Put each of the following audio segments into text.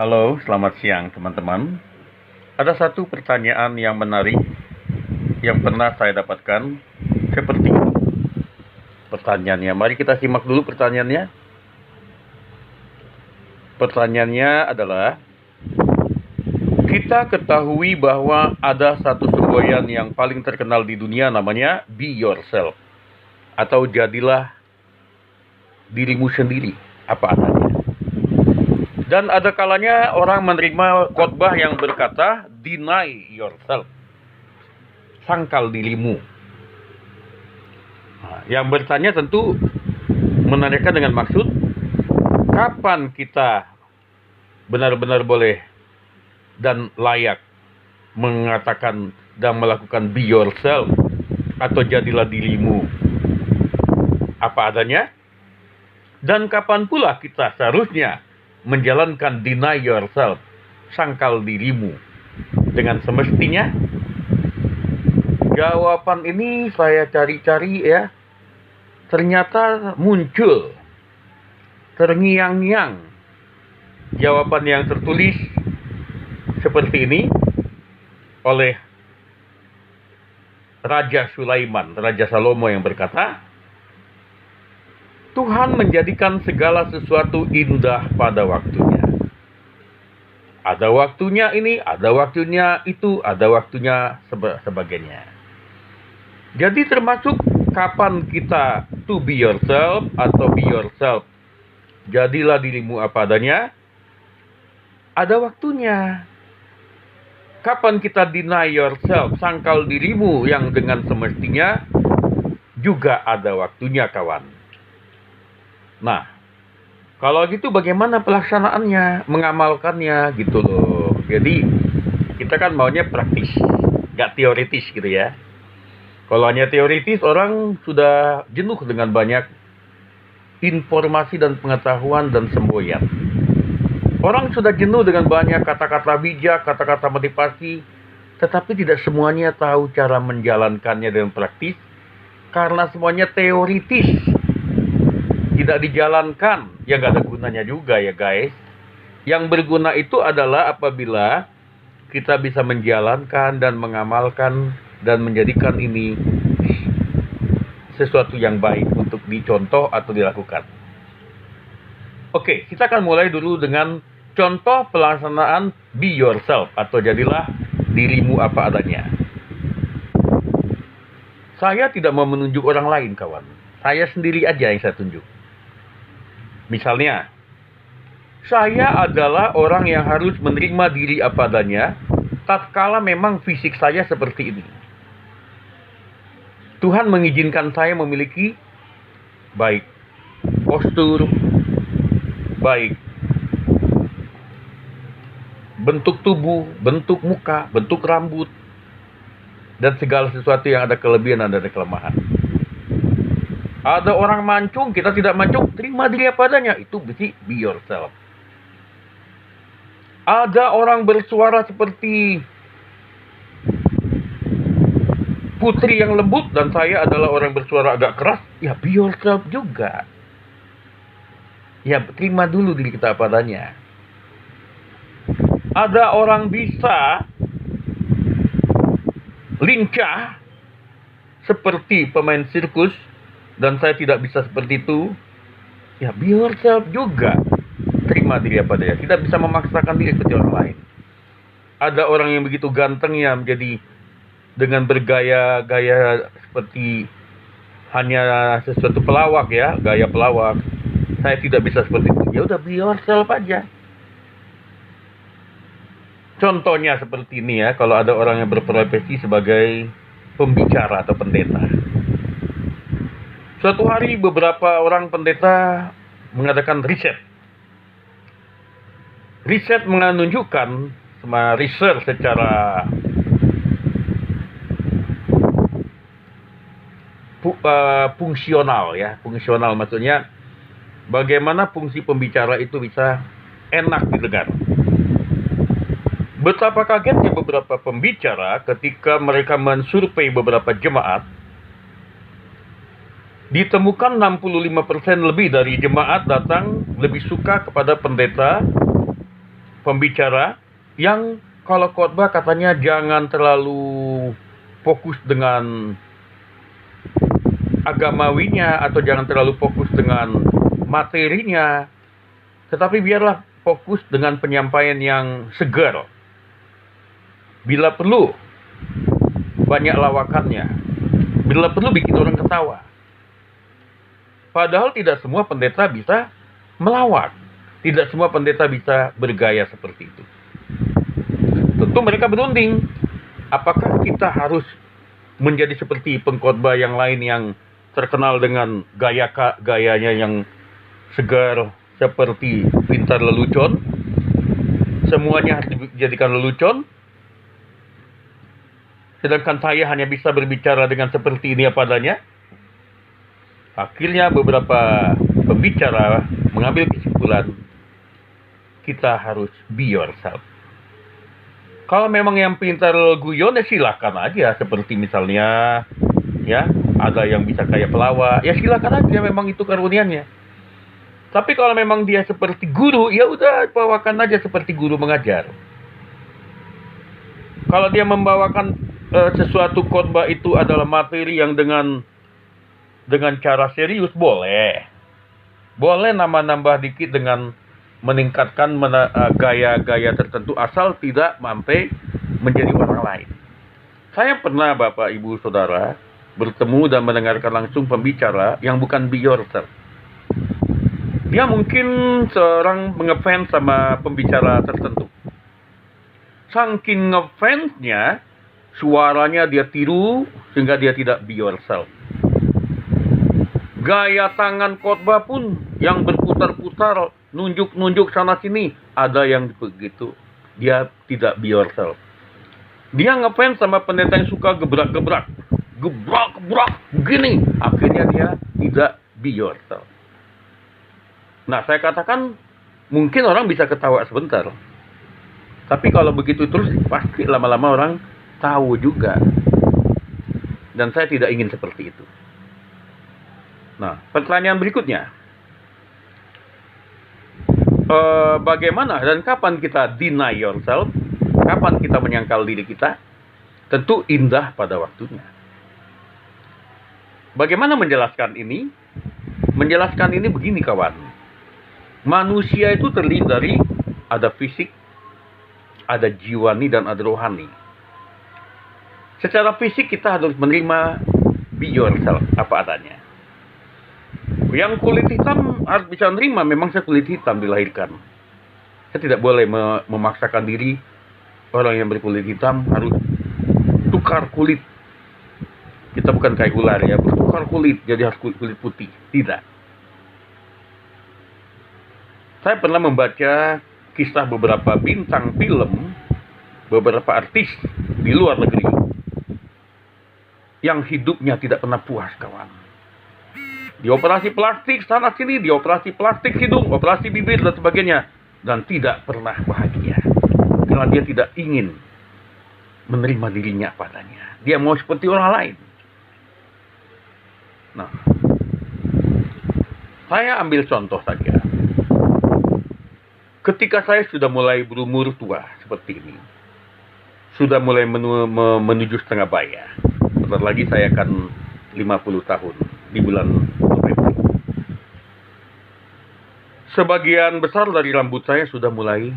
Halo, selamat siang teman-teman. Ada satu pertanyaan yang menarik yang pernah saya dapatkan seperti ini. Pertanyaannya, mari kita simak dulu pertanyaannya. Pertanyaannya adalah, kita ketahui bahwa ada satu semboyan yang paling terkenal di dunia namanya Be Yourself, atau jadilah dirimu sendiri apa adanya. Dan ada kalanya orang menerima khotbah yang berkata, deny yourself, sangkal dirimu. Yang bertanya tentu menanyakan dengan maksud, kapan kita benar-benar boleh dan layak mengatakan dan melakukan be yourself, atau jadilah dirimu apa adanya, dan kapan pula kita seharusnya menjalankan deny yourself, sangkal dirimu dengan semestinya. Jawaban ini saya cari-cari ya, ternyata muncul terngiang-ngiang jawaban yang tertulis seperti ini oleh Raja Sulaiman, Raja Salomo, yang berkata, Tuhan menjadikan segala sesuatu indah pada waktunya. Ada waktunya ini, ada waktunya itu, ada waktunya sebagainya. Jadi termasuk kapan kita to be yourself atau be yourself, jadilah dirimu apa adanya, ada waktunya. Kapan kita deny yourself, sangkal dirimu yang dengan semestinya, juga ada waktunya, kawan. Nah, kalau gitu bagaimana pelaksanaannya, mengamalkannya gitu loh. Jadi kita kan maunya praktis, gak teoritis gitu ya. Kalau hanya teoritis, orang sudah jenuh dengan banyak informasi dan pengetahuan dan semboyan. Orang sudah jenuh dengan banyak kata-kata bijak, kata-kata motivasi, tetapi tidak semuanya tahu cara menjalankannya dengan praktis, karena semuanya teoritis. Tidak dijalankan, ya nggak ada gunanya juga ya guys. Yang berguna itu adalah apabila kita bisa menjalankan dan mengamalkan dan menjadikan ini sesuatu yang baik untuk dicontoh atau dilakukan. Oke, kita akan mulai dulu dengan contoh pelaksanaan be yourself atau jadilah dirimu apa adanya. Saya tidak mau menunjuk orang lain, kawan. Saya sendiri aja yang saya tunjuk. Misalnya, saya adalah orang yang harus menerima diri apa adanya, tatkala memang fisik saya seperti ini. Tuhan mengizinkan saya memiliki baik postur, baik bentuk tubuh, bentuk muka, bentuk rambut, dan segala sesuatu yang ada kelebihan dan ada kelemahan. Ada orang mancung, kita tidak mancung, terima diri apa adanya. Itu berarti be yourself. Ada orang bersuara seperti putri yang lembut, dan saya adalah orang bersuara agak keras, ya be yourself juga. Ya, terima dulu diri kita apa adanya. Ada orang bisa lincah seperti pemain sirkus, dan saya tidak bisa seperti itu, ya be yourself juga. Terima diri apa adanya. Tidak bisa memaksakan diri seperti orang lain. Ada orang yang begitu gantengnya menjadi dengan bergaya-gaya seperti hanya sesuatu pelawak ya, gaya pelawak. Saya tidak bisa seperti itu. Ya udah be yourself aja. Contohnya seperti ini ya, kalau ada orang yang berprofesi sebagai pembicara atau pendeta. Suatu hari beberapa orang pendeta mengadakan riset. Riset menunjukkan, sama research secara fungsional ya. Fungsional maksudnya bagaimana fungsi pembicara itu bisa enak didengar. Betapa kagetnya beberapa pembicara ketika mereka mensurvei beberapa jemaat. Ditemukan 65% lebih dari jemaat datang lebih suka kepada pendeta pembicara yang kalau khotbah katanya jangan terlalu fokus dengan agamawinya atau jangan terlalu fokus dengan materinya, tetapi biarlah fokus dengan penyampaian yang segar. Bila perlu banyak lawakannya, bila perlu bikin orang ketawa. Padahal tidak semua pendeta bisa melawak, tidak semua pendeta bisa bergaya seperti itu. Tentu mereka berunding, apakah kita harus menjadi seperti pengkhotbah yang lain yang terkenal dengan gayanya yang segar seperti pintar lelucon, semuanya harus dijadikan lelucon, sedangkan saya hanya bisa berbicara dengan seperti ini apa adanya. Akhirnya beberapa pembicara mengambil kesimpulan, kita harus be yourself. Kalau memang yang pintar guyon, ya silakan aja. Seperti misalnya, ya, ada yang bisa kayak pelawak, ya silakan aja, memang itu karunianya. Tapi kalau memang dia seperti guru, ya udah bawakan aja seperti guru mengajar. Kalau dia membawakan sesuatu khotbah itu adalah materi yang dengan cara serius, boleh nambah dikit dengan meningkatkan gaya-gaya tertentu, asal tidak sampai menjadi orang lain. Saya pernah, Bapak, Ibu, Saudara, bertemu dan mendengarkan langsung pembicara yang bukan be yourself. Dia mungkin seorang ngefans sama pembicara tertentu. Saking ngefansnya, suaranya dia tiru sehingga dia tidak be yourself. Gaya tangan khotbah pun yang berputar-putar, nunjuk-nunjuk sana sini, ada yang begitu. Dia tidak be yourself. Dia ngefans sama pendeta yang suka gebrak-gebrak, begini. Akhirnya dia tidak be yourself. Nah, saya katakan mungkin orang bisa ketawa sebentar, tapi kalau begitu terus pasti lama-lama orang tahu juga. Dan saya tidak ingin seperti itu. Nah, pertanyaan berikutnya, bagaimana dan kapan kita deny yourself? Kapan kita menyangkal diri kita? Tentu indah pada waktunya. Bagaimana menjelaskan ini? Menjelaskan ini begini, kawan. Manusia itu terdiri dari ada fisik, ada jiwani, dan ada rohani. Secara fisik kita harus menerima be yourself, apa adanya. Yang kulit hitam harus bisa menerima, memang saya kulit hitam dilahirkan. Saya tidak boleh memaksakan diri orang yang berkulit hitam harus tukar kulit. Kita bukan kayak ular ya, bertukar kulit jadi harus kulit putih. Tidak. Saya pernah membaca kisah beberapa bintang film, beberapa artis di luar negeri yang hidupnya tidak pernah puas, kawan. Dioperasi plastik sana sini, dioperasi plastik hidung, operasi bibir dan sebagainya, dan tidak pernah bahagia karena dia tidak ingin menerima dirinya padanya. Dia mau seperti orang lain. Nah, saya ambil contoh saja. Ketika saya sudah mulai berumur tua seperti ini, sudah mulai menuju setengah baya. Bentar lagi saya akan 50 tahun di bulan November. Sebagian besar dari rambut saya sudah mulai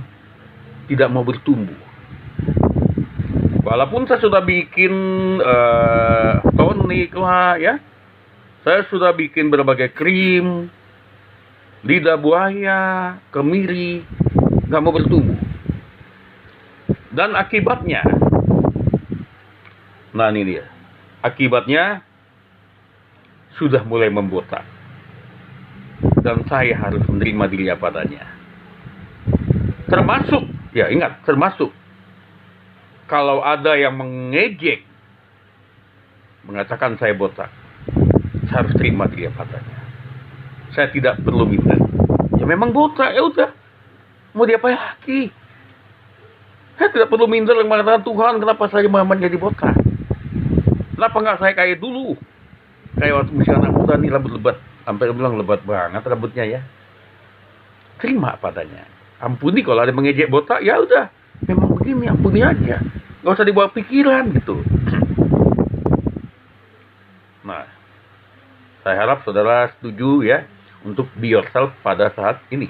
tidak mau bertumbuh. Walaupun saya sudah bikin tonik lah ya. Saya sudah bikin berbagai krim, lidah buaya, kemiri, nggak mau bertumbuh. Dan akibatnya, nah ini dia. Akibatnya sudah mulai membotak. Dan saya harus menerima diri apa adanya. Termasuk, ya ingat, termasuk kalau ada yang mengejek, mengatakan saya botak, saya harus terima diri apa adanya. Saya tidak perlu minder. Ya memang botak, ya udah. Mau diapa lagi? Saya tidak perlu minder yang mengatakan, Tuhan, kenapa saya menjadi botak? Kenapa nggak saya kayak dulu? Kayak waktu masih anak muda nih, rambut lebat. Sampai bilang lebat banget rambutnya ya. Terima padanya. Ampuni kalau ada yang mengejek botak, ya udah, memang begini, ampuni aja. Nggak usah dibawa pikiran gitu. Nah, saya harap saudara setuju ya untuk be yourself pada saat ini.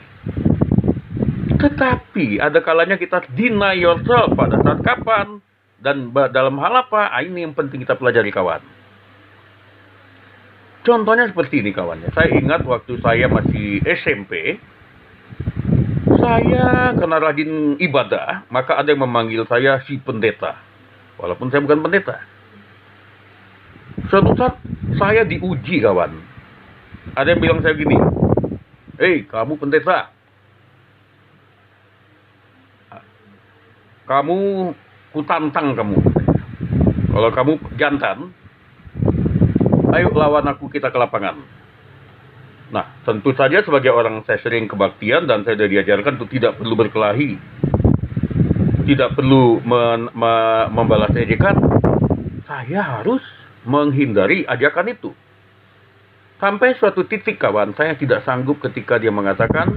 Tetapi ada kalanya kita deny yourself pada saat kapan dan dalam hal apa? Ini yang penting kita pelajari, kawan. Contohnya seperti ini, kawan. Saya ingat waktu saya masih SMP, saya karena rajin ibadah, maka ada yang memanggil saya si pendeta. Walaupun saya bukan pendeta. Suatu saat saya diuji, kawan. Ada yang bilang saya gini, "Hei, kamu pendeta. Kamu kutantang kamu. Kalau kamu jantan, ayo lawan aku, kita ke lapangan." Nah, tentu saja sebagai orang saya sering kebaktian dan saya sudah diajarkan untuk tidak perlu berkelahi, tidak perlu membalas ejekan. Saya harus menghindari ajakan itu. Sampai suatu titik, kawan, saya tidak sanggup ketika dia mengatakan,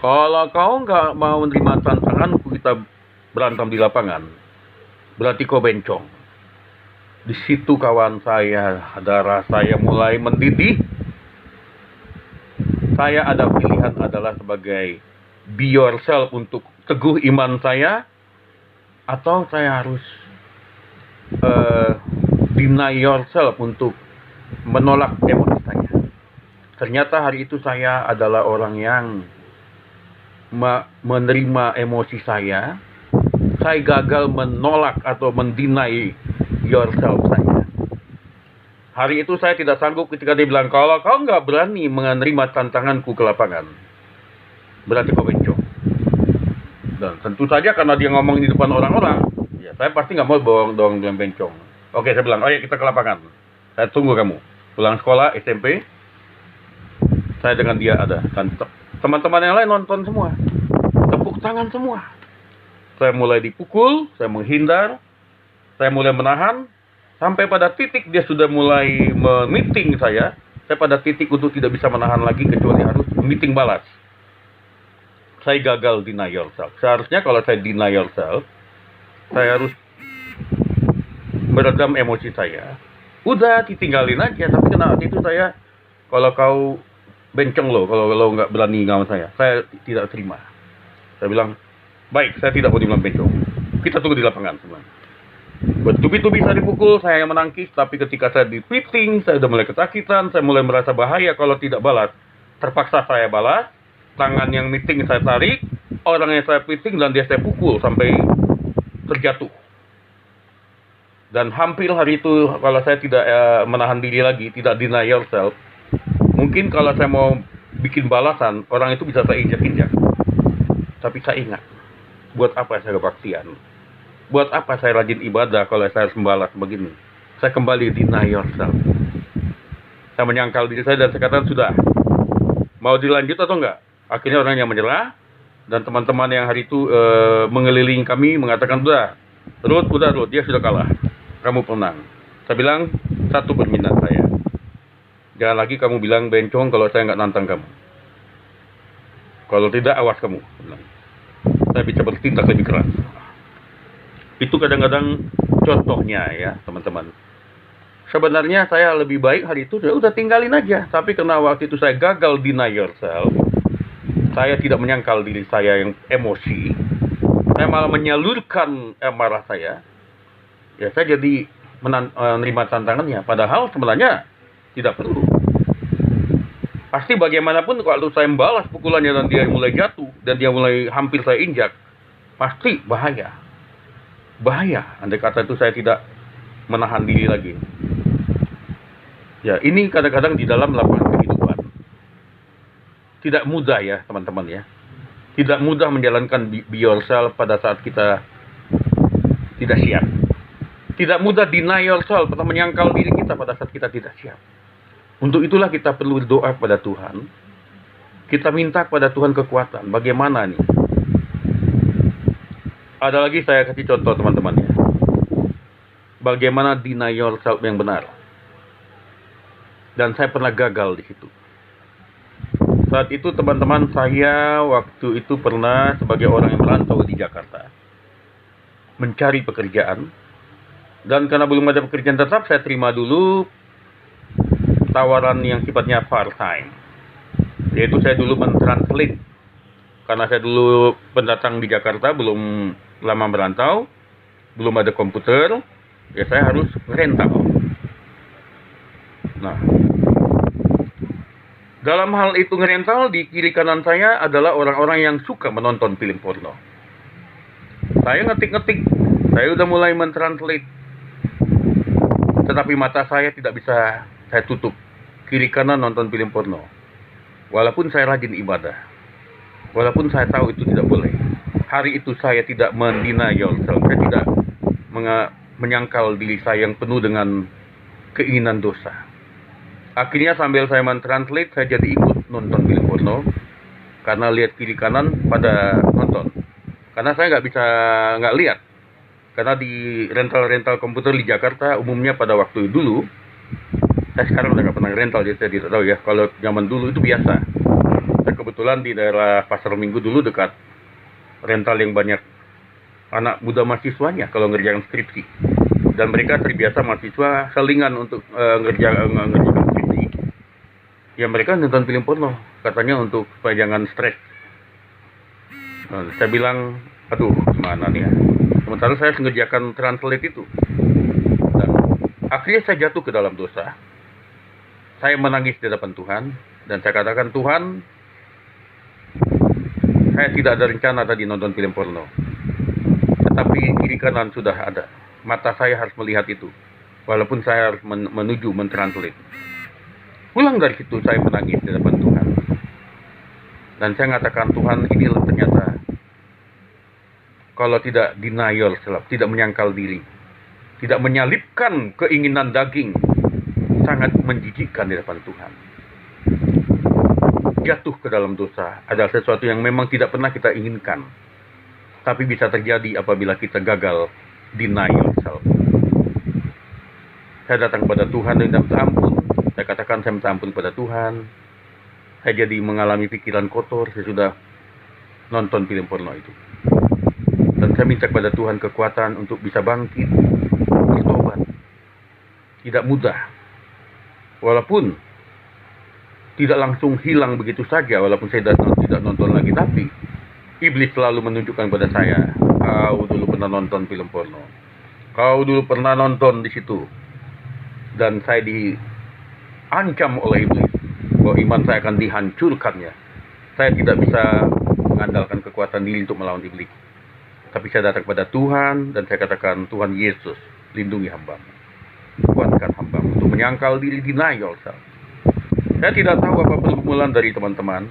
"Kalau kau nggak mau menerima tantanganku, kita berantem di lapangan, berarti kau bencong." Di situ, kawan, darah saya mulai mendidih. Saya ada pilihan adalah sebagai be yourself untuk teguh iman saya, atau saya harus deny yourself untuk menolak emosi saya. Ternyata hari itu saya adalah orang yang menerima emosi saya. Saya gagal menolak atau mendeny yourself saya. Hari itu saya tidak sanggup ketika dia bilang, "Kalau kau nggak berani menerima tantanganku ke lapangan, berarti kau bencong." Dan tentu saja karena dia ngomong di depan orang-orang, ya saya pasti nggak mau doang bilang bencong. Oke, saya bilang, "Oh ya, kita ke lapangan. Saya tunggu kamu." Pulang sekolah SMP, saya dengan dia ada. Dan teman-teman yang lain nonton semua. Tepuk tangan semua. Saya mulai dipukul, saya menghindar, saya mulai menahan, sampai pada titik dia sudah mulai meeting saya pada titik untuk tidak bisa menahan lagi kecuali harus meeting balas. Saya gagal deny yourself. Seharusnya kalau saya deny yourself, saya harus meredam emosi saya. Udah, ditinggalin aja. Tapi karena waktu itu saya, "Kalau kau bencong lo, kalau lo nggak berani ngelawan saya tidak terima." Saya bilang, "Baik, saya tidak mau dibilang bencong. Kita tunggu di lapangan semua." Bertubi-tubi saya dipukul, saya yang menangkis. Tapi ketika saya dipiting, saya sudah mulai kesakitan, saya mulai merasa bahaya kalau tidak balas. Terpaksa saya balas, tangan yang meeting saya tarik, orang yang saya piting dan dia saya pukul sampai terjatuh. Dan hampir hari itu kalau saya tidak menahan diri lagi, tidak deny yourself, mungkin kalau saya mau bikin balasan, orang itu bisa saya injak-injak. Tapi saya ingat, buat apa saya kebaktian? Buat apa saya rajin ibadah kalau saya harus membalas begini? Saya kembali deny yourself. Saya menyangkal diri saya dan saya katakan, "Sudah, mau dilanjut atau enggak?" Akhirnya orang yang menyerah, dan teman-teman yang hari itu mengelilingi kami mengatakan, "Udah, Ruth, dia sudah kalah. Kamu menang." Saya bilang, satu permintaan saya, jangan lagi kamu bilang bencong kalau saya nggak nantang kamu. Kalau tidak, awas kamu. Saya bisa bertindak lebih keras. Itu kadang-kadang contohnya ya, teman-teman. Sebenarnya saya lebih baik hari itu udah tinggalin aja. Tapi karena waktu itu saya gagal deny yourself, saya tidak menyangkal diri saya yang emosi. Saya malah menyalurkan amarah saya. Ya, saya jadi menerima tantangannya. Padahal sebenarnya tidak perlu. Pasti bagaimanapun kalau saya membalas pukulannya dan dia mulai jatuh, dan dia mulai hampir saya injak, pasti bahaya. Bahaya, andai kata itu saya tidak menahan diri lagi. Ya, ini kadang-kadang di dalam lapangan kehidupan. Tidak mudah ya, teman-teman ya. Tidak mudah menjalankan be yourself pada saat kita tidak siap. Tidak mudah deny yourself atau menyangkal diri kita pada saat kita tidak siap. Untuk itulah kita perlu doa kepada Tuhan. Kita minta kepada Tuhan kekuatan. Bagaimana nih? Ada lagi saya kasih contoh, teman-teman ya. Bagaimana deny yourself yang benar. Dan saya pernah gagal di situ. Saat itu teman-teman, saya waktu itu pernah sebagai orang yang merantau di Jakarta mencari pekerjaan, dan karena belum ada pekerjaan tetap, saya terima dulu tawaran yang sifatnya part time, yaitu saya dulu mentranslate. Karena saya dulu pendatang di Jakarta, belum lama merantau, belum ada komputer, ya saya harus rental. Nah, dalam hal itu ngerental, di kiri kanan saya adalah orang-orang yang suka menonton film porno. Saya ngetik-ngetik, saya udah mulai mentranslate, tetapi mata saya tidak bisa saya tutup. Kiri kanan nonton film porno. Walaupun saya rajin ibadah, walaupun saya tahu itu tidak boleh. Hari itu saya tidak mendenial self, saya tidak menyangkal diri saya yang penuh dengan keinginan dosa. Akhirnya sambil saya mentranslate, saya jadi ikut nonton film porno, karena lihat kiri kanan pada nonton. Karena saya nggak lihat, karena di rental komputer di Jakarta umumnya pada waktu dulu, saya sekarang udah nggak pernah rental, jadi saya tidak tahu ya. Kalau zaman dulu itu biasa. Saya kebetulan di daerah Pasar Minggu dulu dekat rental yang banyak anak muda mahasiswanya kalau ngerjakan skripsi, dan mereka terbiasa mahasiswa selingan untuk ngerjakan skripsi. Ya mereka nonton film porno, katanya untuk supaya jangan stres. Nah, saya bilang, aduh gimana nih ya. Sementara saya mengerjakan translate itu, dan akhirnya saya jatuh ke dalam dosa. Saya menangis di hadapan Tuhan, dan saya katakan, Tuhan, saya tidak ada rencana tadi nonton film porno, tetapi kiri kanan sudah ada. Mata saya harus melihat itu, walaupun saya harus menuju mentranslate. Pulang dari situ saya menangis di hadapan Tuhan, dan saya mengatakan, Tuhan, inilah ternyata kalau tidak denial self, tidak menyangkal diri, tidak menyalipkan keinginan daging, sangat menjijikkan di hadapan Tuhan. Jatuh ke dalam dosa adalah sesuatu yang memang tidak pernah kita inginkan, tapi bisa terjadi apabila kita gagal denial self. Saya datang kepada Tuhan dan minta ampun. Saya katakan saya minta ampun kepada Tuhan. Saya jadi mengalami pikiran kotor sesudah nonton film porno itu. Dan saya minta kepada Tuhan kekuatan untuk bisa bangkit, bertobat. Tidak mudah. Walaupun tidak langsung hilang begitu saja, walaupun saya tidak nonton lagi, tapi iblis selalu menunjukkan kepada saya, kau dulu pernah nonton film porno, kau dulu pernah nonton di situ. Dan saya diancam oleh iblis bahwa iman saya akan dihancurkannya. Saya tidak bisa mengandalkan kekuatan diri untuk melawan iblis, tapi saya datang kepada Tuhan dan saya katakan, Tuhan Yesus, lindungi hamba-Mu, kuatkan hamba-Mu untuk menyangkal diri, denial self. Saya tidak tahu apa pergumulan dari teman-teman.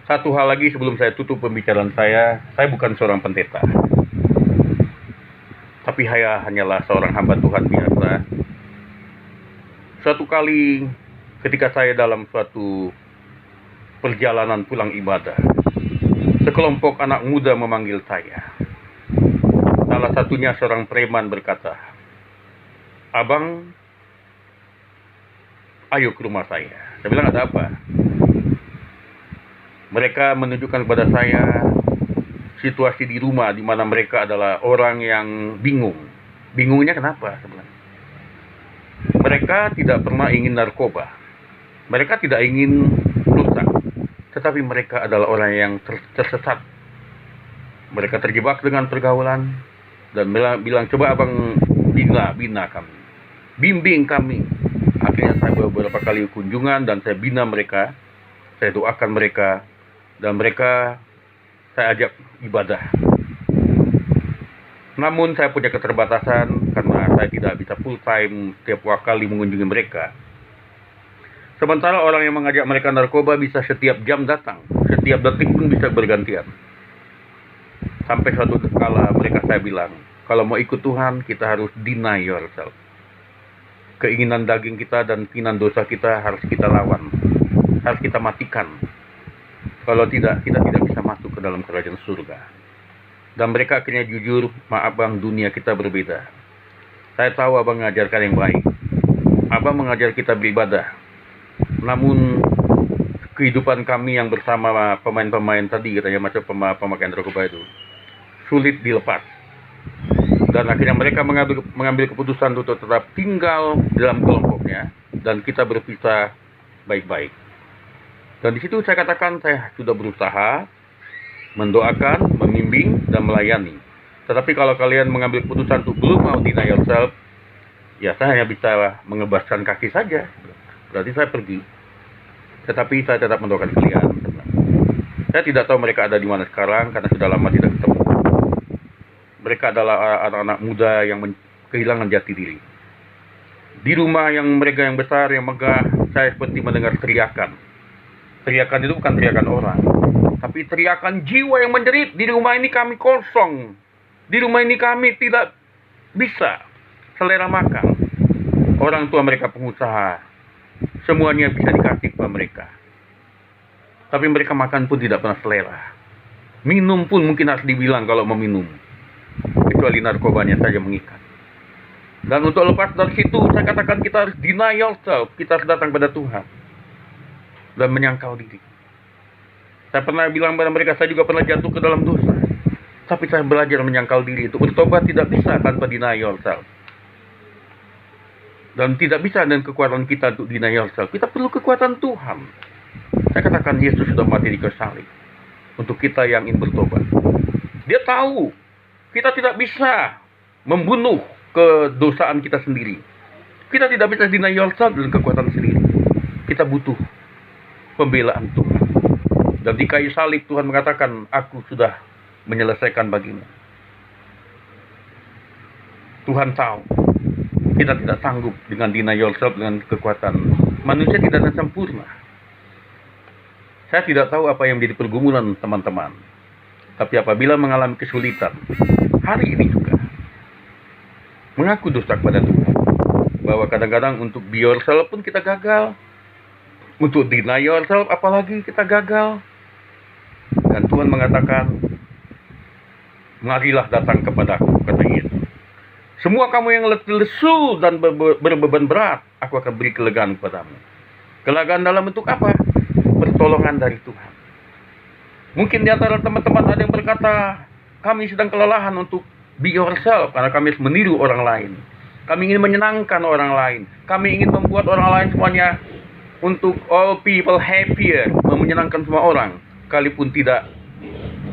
Satu hal lagi sebelum saya tutup pembicaraan saya bukan seorang pendeta, tapi saya hanyalah seorang hamba Tuhan biasa. Suatu kali ketika saya dalam suatu perjalanan pulang ibadah, sekelompok anak muda memanggil saya. Salah satunya seorang preman berkata, Abang, ayo ke rumah saya. Saya bilang, ada apa? Mereka menunjukkan kepada saya situasi di rumah di mana mereka adalah orang yang bingung. Bingungnya kenapa sebenarnya? Mereka tidak pernah ingin narkoba. Mereka tidak ingin dosa. Tetapi mereka adalah orang yang tersesat. Mereka terjebak dengan pergaulan dan bilang, coba abang bina kami, bimbing kami. Akhirnya saya beberapa kali kunjungan dan saya bina mereka, saya doakan mereka, dan mereka saya ajak ibadah. Namun saya punya keterbatasan karena saya tidak bisa full time setiap kali mengunjungi mereka. Sementara orang yang mengajak mereka narkoba bisa setiap jam datang, setiap detik pun bisa bergantian. Sampai suatu kala mereka saya bilang, kalau mau ikut Tuhan kita harus deny yourself. Keinginan daging kita dan keinginan dosa kita harus kita lawan, harus kita matikan. Kalau tidak, kita tidak bisa masuk ke dalam kerajaan surga. Dan mereka akhirnya jujur, maaf bang, dunia kita berbeda. Saya tahu abang mengajarkan yang baik. Abang mengajar kita beribadah. Namun kehidupan kami yang bersama pemain-pemain tadi katanya macam pemakaian narkoba itu sulit dilepas. Dan akhirnya mereka mengambil keputusan untuk tetap tinggal dalam kelompoknya dan kita berpisah baik-baik. Dan di situ saya katakan saya sudah berusaha mendoakan, membimbing, dan melayani. Tetapi kalau kalian mengambil keputusan untuk belum mau deny yourself, ya saya hanya bisa mengebaskan kaki saja. Berarti saya pergi. Tetapi saya tetap mendoakan kalian. Saya tidak tahu mereka ada di mana sekarang karena sudah lama tidak ketemu. Mereka adalah anak-anak muda yang kehilangan jati diri. Di rumah yang mereka yang besar, yang megah, saya seperti mendengar teriakan. Teriakan itu bukan teriakan orang, tapi teriakan jiwa yang menjerit. Di rumah ini kami kosong. Di rumah ini kami tidak bisa selera makan. Orang tua mereka pengusaha. Semuanya bisa dikasih kepada mereka. Tapi mereka makan pun tidak pernah selera. Minum pun mungkin harus dibilang kalau mau minum. Kecuali narkobanya saja mengikat. Dan untuk lepas dari situ, saya katakan kita harus deny yourself. Kita harus datang pada Tuhan. Dan menyangkal diri. Saya pernah bilang pada mereka, saya juga pernah jatuh ke dalam dosa. Tapi saya belajar menyangkal diri. Untuk bertobat tidak bisa tanpa deny yourself. Dan tidak bisa dengan kekuatan kita untuk deny yourself. Kita perlu kekuatan Tuhan. Saya katakan Yesus sudah mati di kayu salib. Untuk kita yang ingin bertobat. Dia tahu. Kita tidak bisa membunuh kedosaan kita sendiri. Kita tidak bisa deny yourself dengan kekuatan sendiri. Kita butuh pembelaan Tuhan. Dan di kayu salib Tuhan mengatakan, aku sudah menyelesaikan bagimu. Tuhan tahu kita tidak sanggup dengan deny yourself dengan kekuatan. Manusia tidak akan sempurna. Saya tidak tahu apa yang menjadi pergumulan teman-teman. Tapi apabila mengalami kesulitan, hari ini juga mengaku dosa kepada Tuhan. Bahwa kadang-kadang untuk be yourself pun kita gagal. Untuk deny yourself apalagi kita gagal. Dan Tuhan mengatakan, marilah datang kepadaku, kata Yesus. Semua kamu yang letih lesu dan berbeban berat, aku akan beri kelegaan kepadamu. Kelegaan dalam bentuk apa? Pertolongan dari Tuhan. Mungkin di antara teman-teman ada yang berkata, kami sedang kelelahan untuk be yourself, karena kami harus meniru orang lain. Kami ingin menyenangkan orang lain. Kami ingin membuat orang lain semuanya untuk all people happier, menyenangkan semua orang, sekalipun tidak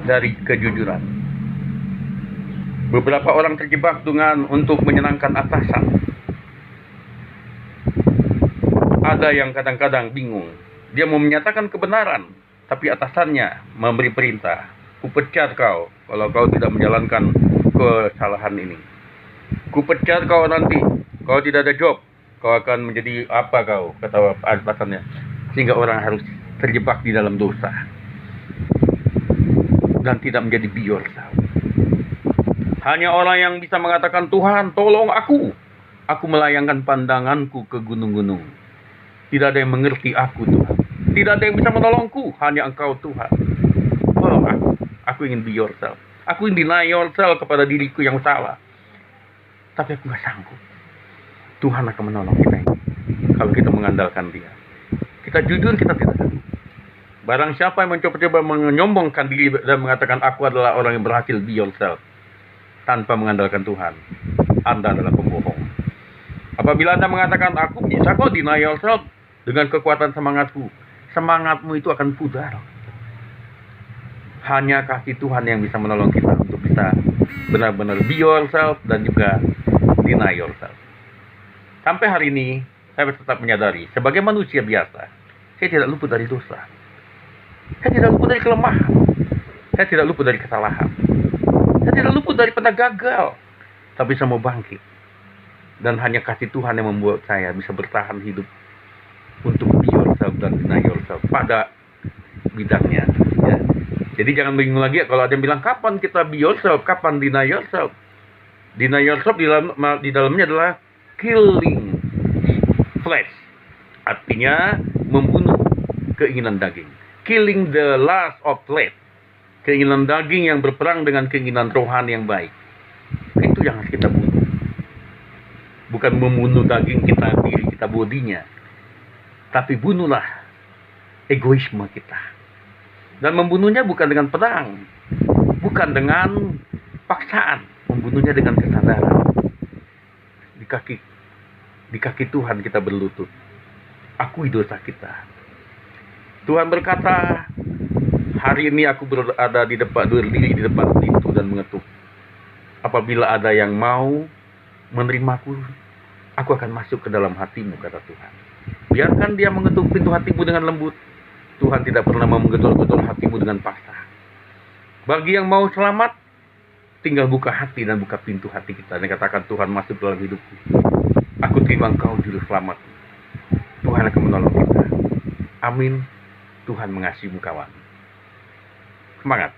dari kejujuran. Beberapa orang terjebak dengan untuk menyenangkan atasan. Ada yang kadang-kadang bingung. Dia mau menyatakan kebenaran, tapi atasannya memberi perintah. Kupecat kau kalau kau tidak menjalankan kesalahan ini. Kupecat kau nanti. Kau tidak ada job. Kau akan menjadi apa kau, kata atasannya. Sehingga orang harus terjebak di dalam dosa. Dan tidak menjadi be yourself. Hanya orang yang bisa mengatakan, Tuhan tolong aku. Aku melayangkan pandanganku ke gunung-gunung. Tidak ada yang mengerti aku, Tuhan. Tidak ada yang bisa menolongku. Hanya Engkau, Tuhan. Tolong aku. Aku ingin be yourself. Aku ingin deny yourself kepada diriku yang salah. Tapi aku gak sanggup. Tuhan akan menolong kita ini. Kalau kita mengandalkan Dia. Kita jujur, kita tidak sanggup. Barang siapa yang mencoba-coba menyombongkan diri dan mengatakan, aku adalah orang yang berhasil be yourself. Tanpa mengandalkan Tuhan, Anda adalah pembohong. Apabila Anda mengatakan, aku bisa kok deny yourself dengan kekuatan semangatku, semangatmu itu akan pudar. Hanya kasih Tuhan yang bisa menolong kita untuk bisa benar-benar be yourself dan juga deny yourself. Sampai hari ini, saya tetap menyadari, sebagai manusia biasa, saya tidak luput dari dosa. Saya tidak luput dari kelemahan. Saya tidak luput dari kesalahan. Saya tidak luput daripada gagal. Tapi saya mau bangkit. Dan hanya kasih Tuhan yang membuat saya bisa bertahan hidup. Untuk be yourself dan deny yourself. Pada bidangnya. Ya. Jadi jangan bingung lagi kalau ada yang bilang, kapan kita be yourself? Kapan deny yourself? Deny yourself di dalamnya adalah killing flesh. Artinya membunuh keinginan daging. Killing the lust of flesh. Keinginan daging yang berperang dengan keinginan rohani yang baik. Itu yang harus kita bunuh. Bukan membunuh daging kita, diri kita, bodinya. Tapi bunuhlah egoisme kita. Dan membunuhnya bukan dengan pedang, bukan dengan paksaan, membunuhnya dengan kesadaran. Di kaki Tuhan kita berlutut, akui dosa kita. Tuhan berkata, hari ini aku berada berdiri di depan pintu dan mengetuk. Apabila ada yang mau menerimaku, aku akan masuk ke dalam hatimu, kata Tuhan. Biarkan dia mengetuk pintu hatimu dengan lembut. Tuhan tidak pernah mau menggetul-getul hatimu dengan paksa. Bagi yang mau selamat, tinggal buka hati dan buka pintu hati kita. Dan katakan, Tuhan masuk dalam hidupku. Aku terima Engkau juru selamat. Tuhan akan menolong kita. Amin. Tuhan mengasihimu kawan. Semangat.